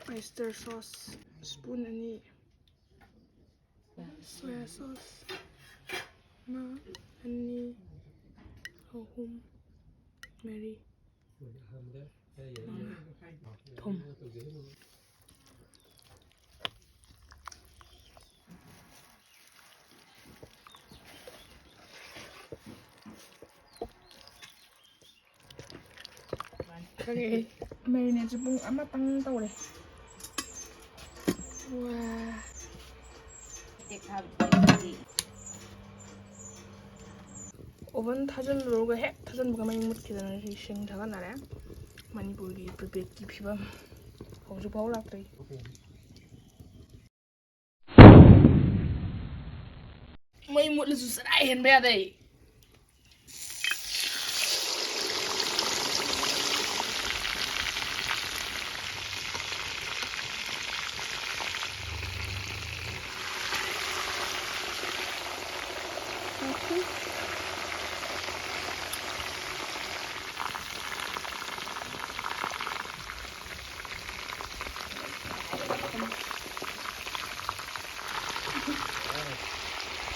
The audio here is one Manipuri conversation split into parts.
oyster sauce spoon ani soya sauce ma ani ahum mary thum Okay, marinate pun amat tang tau deh. Wah. Oven 타전 로가 해 타전 뭐가 많이 못 기다는 싱 다가 나래. 많이 보기 프리페티 피밤. 거기서 바울락대. 많이 못 레수 사이 hen 돼.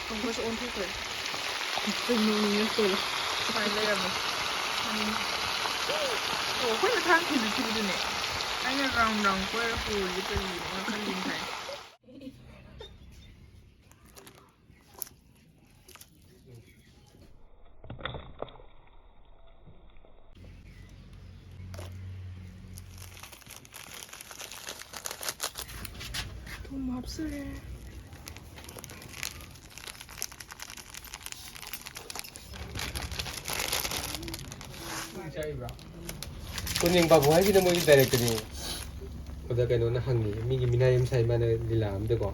Không có ôn thích rồi. Từng nhiều rồi. Phải đây là một. Ủa, quên là thang thì được chưa nè. Anh là rong rong quay phù với cái gì mà không nhìn thấy. Thùng hộp sữa. Kun yung bago ay mo yung direct ni. Oda kano na hangi, migi minayam sa mana lilam de ko.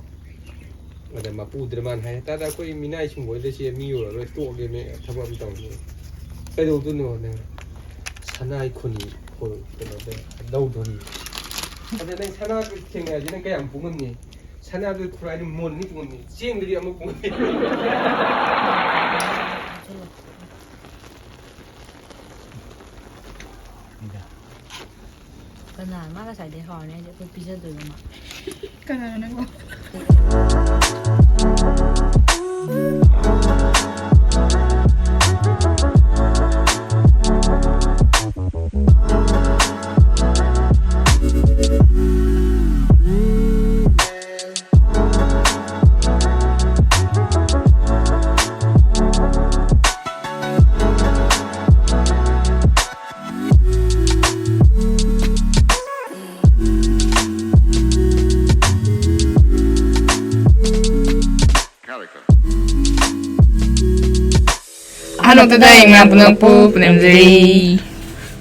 Oda mapudra man hay tada ko yung minay sum boy de si mi yo ro to ge me thabam tong ni. Kai do tu no na sanai khuni ko kano de dau do ni. Oda nang sana ku chenga ji nang kai am pungun ni. Sana du khrai ni mon ni pungun ni. Cheng ri am pungun ni. Cái nào mà nó xài để hồi này cho cái pizza từ mà cái này nó ngon. Hello today, nga punang po punemzeri.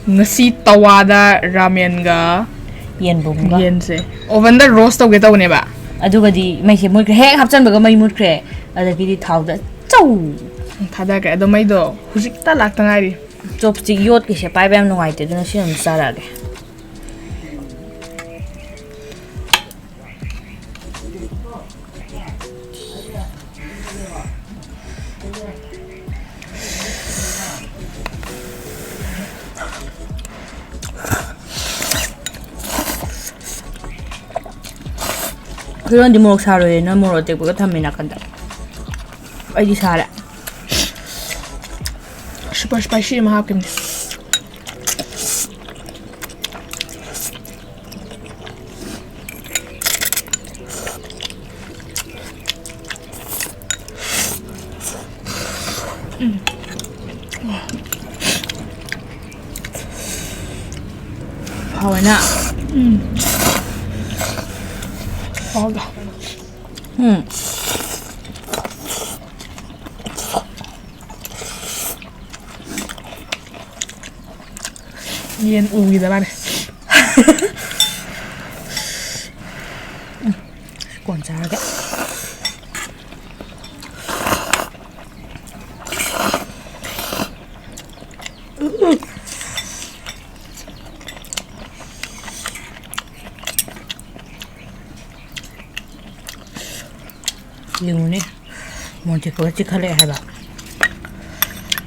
Ngasi tawada ramen ga yen bum ga yen se. Oven da roast tau ge tau ne ba. aduga di mai se mut he hapchan baga mai mut kre adagi di thau da chau Thada ka do mai do hujik ta lak ta ngari. chopstick yot ke se pai bam nungai te duna sin sara ge 그런 디 모록 사로에 나 모로 때 그거 담이나 간다. 어디 사라? Super spicy ma hakim. 하와나. Oldu. Yen ugi da var. Còn sao đấy? Nhưng này một chỉ có chiếc khăn lẹ hay bảo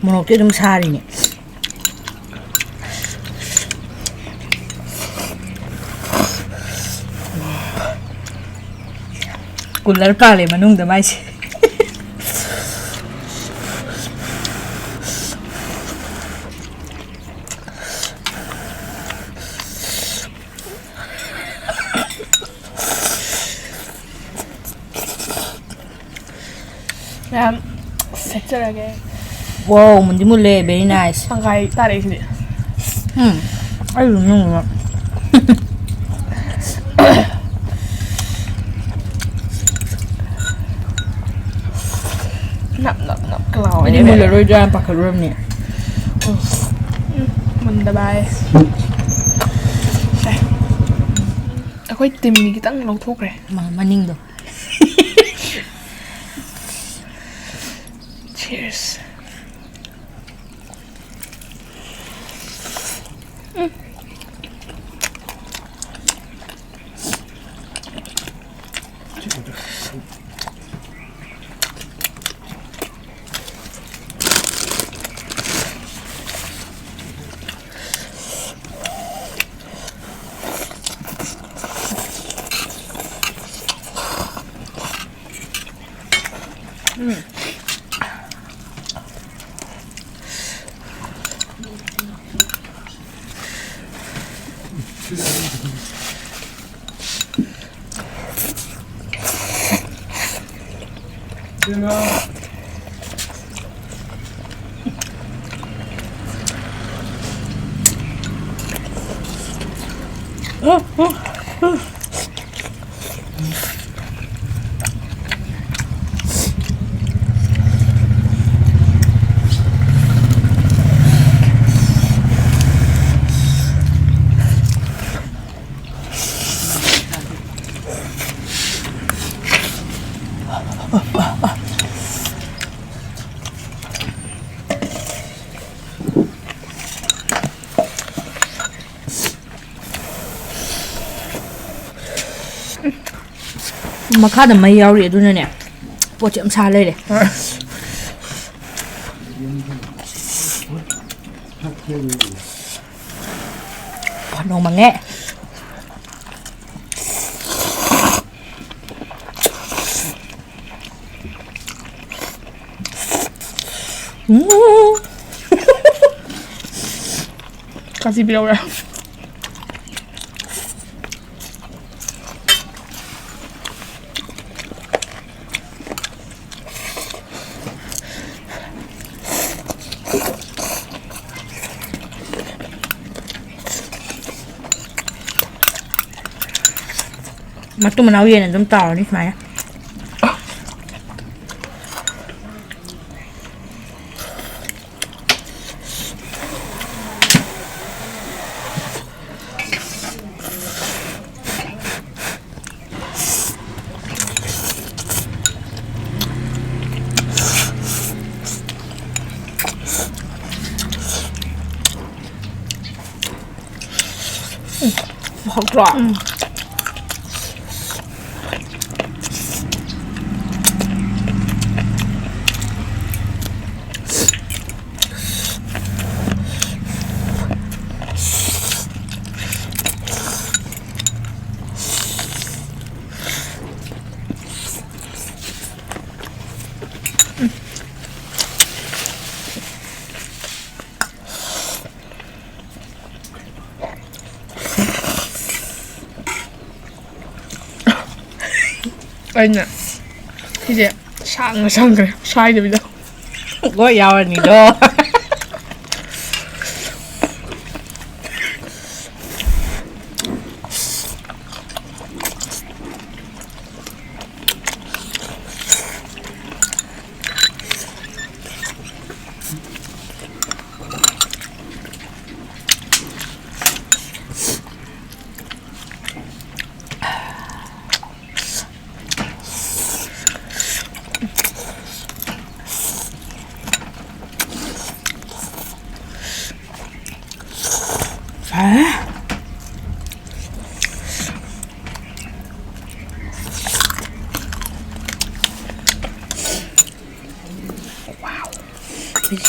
một cái đống xa đi nhỉ cooler ꯄꯥꯜꯂꯦ ꯃꯅꯨꯡꯗ ꯃꯥꯏꯁꯦ ꯃꯌꯥꯝ ꯁꯦꯠꯆꯔꯒꯦ 와우 뭔지 몰래 very nice ꯇꯪꯈꯥꯏ ꯇꯥꯔꯦ ꯁꯤꯗꯤ 아유 너무 ꯅꯞ ꯅꯞ ꯅꯞ ꯀꯂꯥꯎ 뭔지 몰래로이자 바카로니 ꯃꯨꯟꯗ ꯕꯥꯏ ꯑꯩꯈꯣꯏ ꯇꯤꯝꯒꯤ ꯈꯤꯇꯪ ꯂꯧꯊꯣꯛꯈ꯭ꯔꯦ 마닝도 Cheers. ꯃꯈꯥꯗ ꯃꯩ ꯌꯥꯎꯔꯤ ꯑꯗꯨꯅꯅꯦ ꯄꯣꯠꯁꯦ ꯌꯥꯝ ꯁꯥ ꯂꯩꯔꯦ ꯅꯣꯡ ꯃꯪꯉꯦ 같이 비려오라. 맛도 뭐 나오기에는 좀 따라오니 마야 확 좋아. 아니야. 이제 샹샹 그래. 샤이드비다. 뭐 야원이도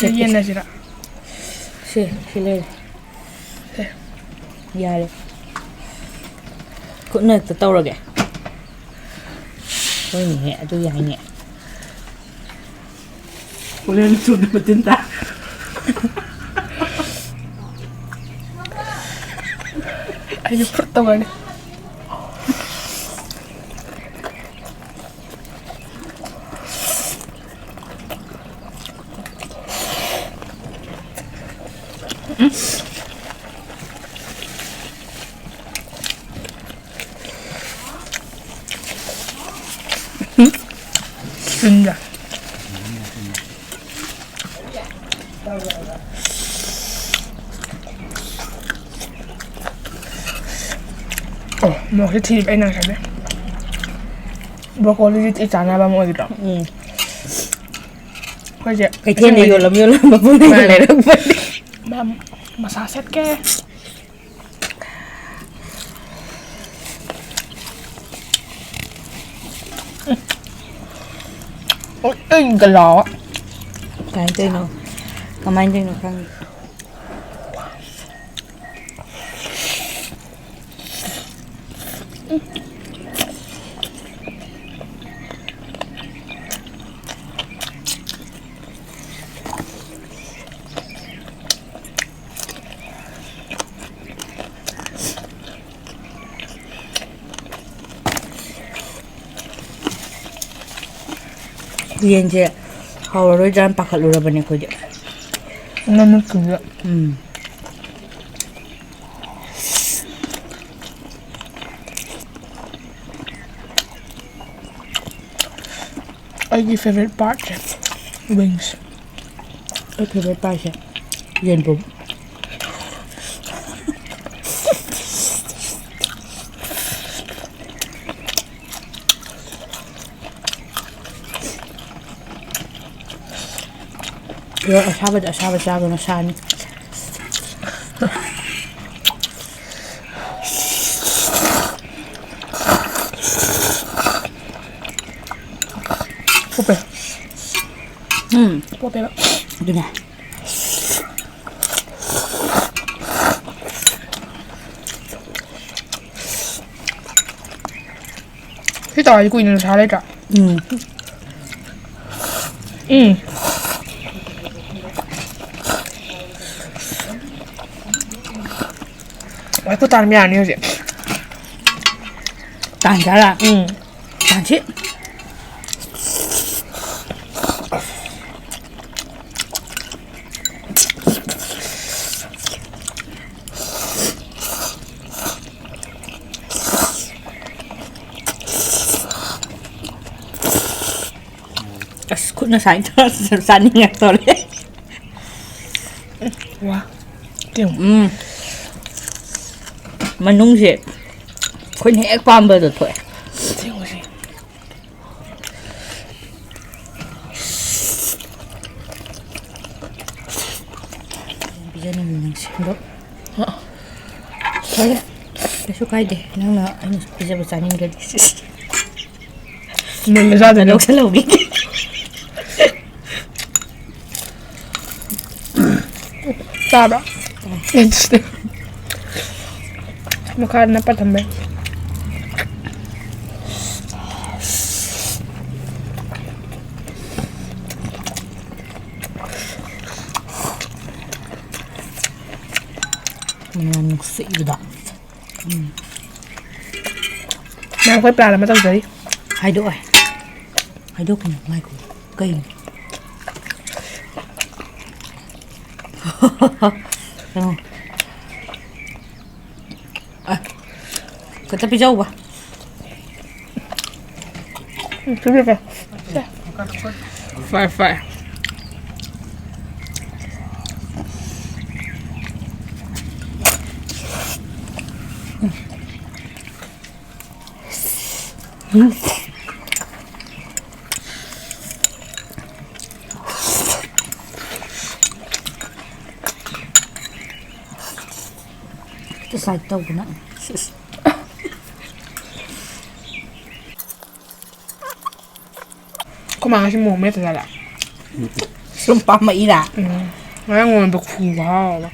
옛날이라. 실례 야래 굿나잇 떠오르게 ꯍꯣꯏꯅꯦꯍꯦ ꯑꯗꯨ ꯌꯥꯏꯅꯦ 원래는 좀 못된다. 아니 풀었다고 하네. 진짜. 뭐 cái anh nào xem broccoli ít chán là bao nhiêu đó quay chị cái thiên này nhiều lắm mà bữa nay lại được vậy mà sao xét ke ôi cái lọ cái tên nó cầm anh tên nó khăn 이제 하루를 잘 바깥으로 보내 거죠. 너무 그거 My favorite part wings. My favorite part yen bụng. 이거 아샤바 작은 산. 뽀빼. 뽀빼. 그냥. 휘다 알고 있는 거 잘해줘. 와이프 다름이 아니오지. 딴 잘라. 딴지. nó xanh nhạt tôi đấy. Wow. Tiêu. Mà nung gì? Khuyên hẽ quan bơ được thôi. Tiêu gì? Bây giờ mình xem đó. Thôi, cái số cái đi, nó là anh bây giờ bây giờ cái mình ra từ đâu sẽ lâu đi. Tara. Interesting. Makain na pa tambe. Mình xị rồi đó. Mà quay pla là mà tao giấy. Hai đứa cùng ngay cùng cây. Không. Cái tapi jauh ba? Cứ việc phải. Cái sạch tàu của nó. Có mang cái mồm mết ra lại. Sumpah Mbak Ira. Nó ngồi bực phù vào.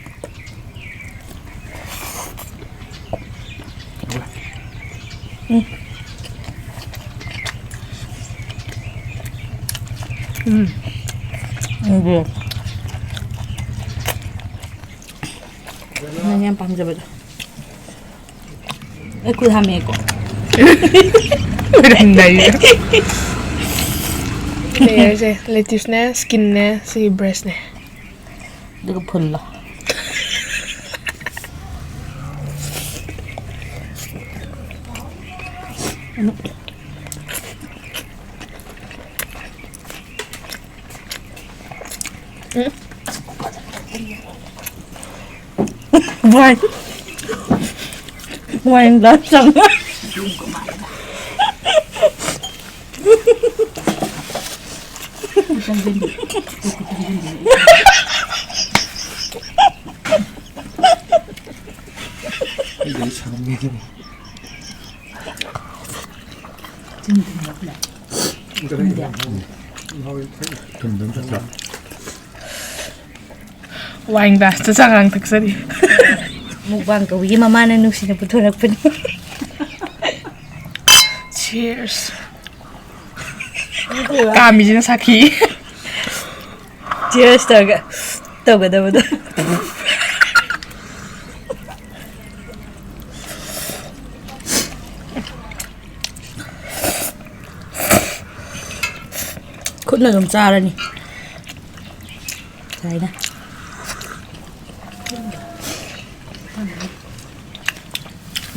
Nang yang pamjaba da. Aku hame ko. Rendah. Layer se lettuce ne, skin ne, si breast ne. Daga pulla. Wine. Wine glass sama. 이게 참 이게 Wine glass tu sangat teksari. Mukbang ko, yung mama na nung sinaputurak pa niya. Cheers. Kami din saki. Cheers talaga. Tawa daw daw. Kung na yung tsara ni. Try na.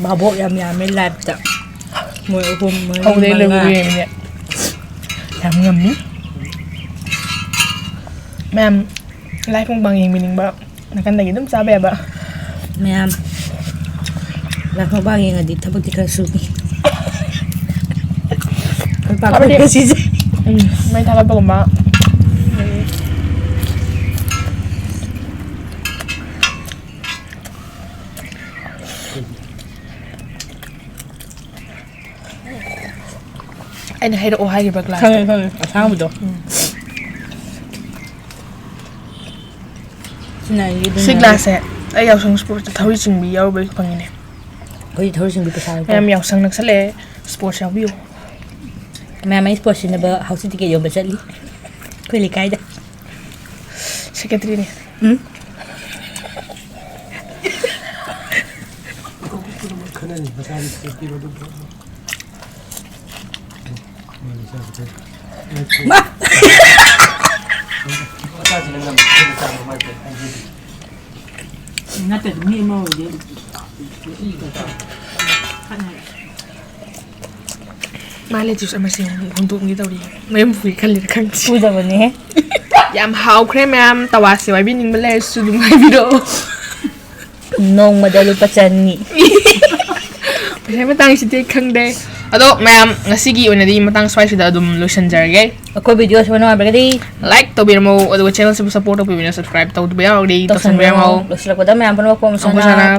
Babok yam-yam live ta. Mùi hôm mới Không đây là cái gì vậy? Làm ngầm nhé. Ma'am, live không bằng hình mình ba. Nakan lagi dum sabi ba? Ma'am. Lah mo ba nga dito pag di ka suki. Pag Apa dia? kasi May tala pa ba? Ay, nahira ko hay ba glass? Kang asama mo to. Sinayi din. Si glass eh. Ay, yaw sang sports at hawi sing biyaw ba yung pangine. Ko di thori sing bi pasal. Ma'am, yaw sang nagsale sports yaw biyo. Ma'am may sports na ba house ticket yo ba sali? Ko likay da. Si Catherine. 큰애니 화살이 뛰어도 Ma. Ngata mi mo di. Mali juice ama sing untuk ngi tawri. May mo fi kalir kang chi. Puja ba ni? Yam hao kre ma'am tawasi wai bining bale su dum hai video. Nong madalo pa chan ni. Kasi matang si tay kang day. Ado ma'am ngasigi una di matang swipe da dum lotion jargay. Ako video sa mga bagay. Like to bir mo ado channel sa support to subscribe to be already to san mo. Lo sila ko da may ampun ko mo Sana sana.